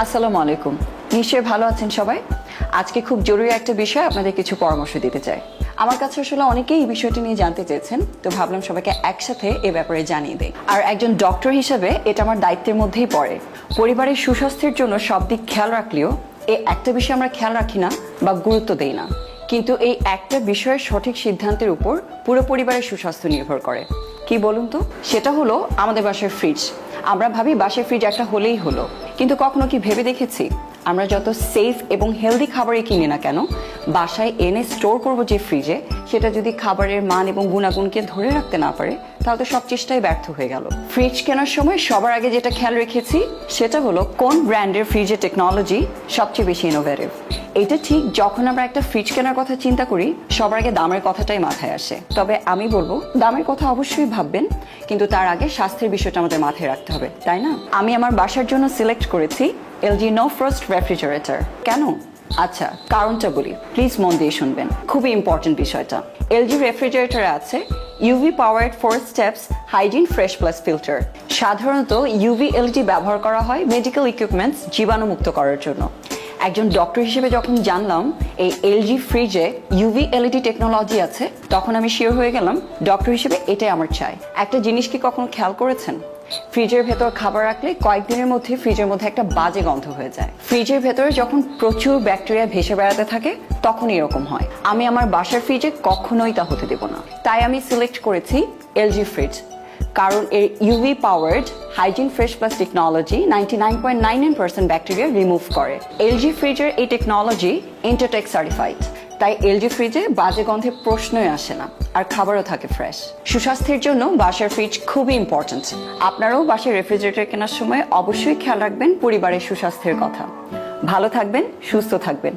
আসসালামু আলাইকুম। নিশ্চয়ই ভালো আছেন সবাই। আজকে খুব জরুরি একটা বিষয় আপনাদের কিছু পরামর্শ দিতে চাই। আমার কাছে আসলে অনেকেই এই বিষয়টি নিয়ে জানতে চেয়েছেন, তো ভাবলাম সবাইকে একসাথে এ ব্যাপারে জানিয়ে দেই। আর একজন ডক্টর হিসেবে এটা আমার দায়িত্বের মধ্যেই পড়ে। পরিবারের সুস্বাস্থ্যের জন্য সব দিক খেয়াল রাখলেও এই একটা বিষয় আমরা খেয়াল রাখি না বা গুরুত্ব দেই না। কিন্তু এই একটা বিষয়ের সঠিক সিদ্ধান্তের উপর পুরো পরিবারের সুস্বাস্থ্য নির্ভর করে। কি বলুন তো? সেটা হলো আমাদের বাসার ফ্রিজ। আমরা ভাবি বাসায় ফ্রিজ একটা হলেই হলো, কিন্তু কখনো কি ভেবে দেখেছি আমরা যত সেফ এবং হেলদি খাবারই কিনি না কেন, বাসায় এনে স্টোর করব যে ফ্রিজে, সেটা যদি খাবারের মান এবং গুণাগুণকে ধরে রাখতে না পারে, তাহলে তো সব চেষ্টাই ব্যর্থ হয়ে গেল। ফ্রিজ কেনার সময় সবার আগে যেটা খেয়াল রেখেছি সেটা হলো কোন ব্র্যান্ডের ফ্রিজের টেকনোলজি সবচেয়ে বেশি ইনোভেটিভ। এটা ঠিক, যখন আমরা একটা ফ্রিজ কেনার কথা চিন্তা করি সবার আগে দামের কথাটাই মাথায় আসে। তবে আমি বলবো দামের কথা অবশ্যই ভাববেন, কিন্তু তার আগে স্বাস্থ্যের বিষয়টা আমাদের মাথায় রাখতে হবে, তাই না? আমি আমার বাসার জন্য সিলেক্ট করেছি এলজি নো ফ্রস্ট রেফ্রিজারেটর। কেন? আচ্ছা, কারণটা বলি, প্লিজ মন দিয়ে শুনবেন, খুবই ইম্পর্টেন্ট বিষয়টা। এলজি রেফ্রিজারেটরে আছে UV powered 4 steps hygiene fresh plus filter. সাধারণত ইউভি এলইডি ব্যবহার করা হয় মেডিকেল ইকুইপমেন্টস জীবাণুমুক্ত করার জন্য। একজন ডক্টর হিসেবে যখন জানলাম এই এলজি ফ্রিজে ইউভি এলইডি টেকনোলজি আছে, তখন আমি শিওর হয়ে গেলাম ডক্টর হিসেবে এটাই আমার চাই। একটা জিনিস কি কখনো খেয়াল করেছেন? ফ্রিজের ভেতর খাবার রাখলে কয়েকদিনের মধ্যে ফ্রিজের মধ্যে একটা বাজে গন্ধ হয়ে যায়। ফ্রিজের ভেতরে যখন প্রচুর ব্যাকটেরিয়া ভেসে বেড়াতে থাকে তখন এরকম হয়। আমি আমার বাসার ফ্রিজে কখনোই তা হতে দেব না। তাই আমি সিলেক্ট করেছি এলজি ফ্রিজ, কারণ এর UV powered hygiene fresh plus technology 99.99% bacteria remove করে। এলজি ফ্রিজের এই টেকনোলজি ইন্টারটেক সার্টিফাইড, তাই এলজি ফ্রিজে বাজে গন্ধের প্রশ্নই আসে না, আর খাবারও থাকে ফ্রেশ। সুস্বাস্থ্যের জন্য বাসার ফ্রিজ খুবই ইম্পর্টেন্ট। আপনারাও বাসায় রেফ্রিজারেটর কেনার সময় অবশ্যই খেয়াল রাখবেন পরিবারের সুস্বাস্থ্যের কথা। ভালো থাকবেন, সুস্থ থাকবেন।